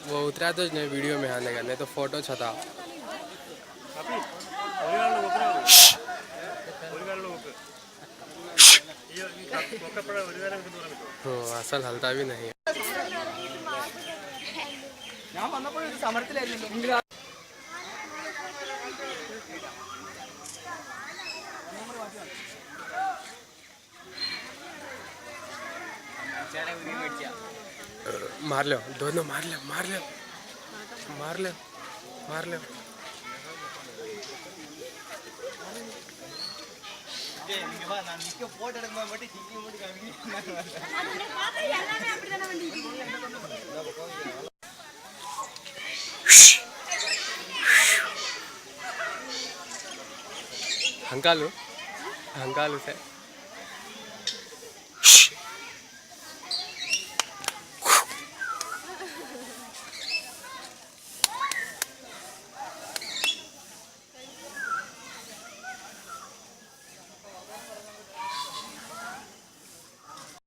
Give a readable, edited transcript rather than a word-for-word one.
वो उतरा तो नहीं वीडियो में आने का, नहीं तो फोटो छता। असल हलता भी नहीं है। मार लो दोनों, मार लो मार लो मार लो मार लो। हंकालू हंकालू से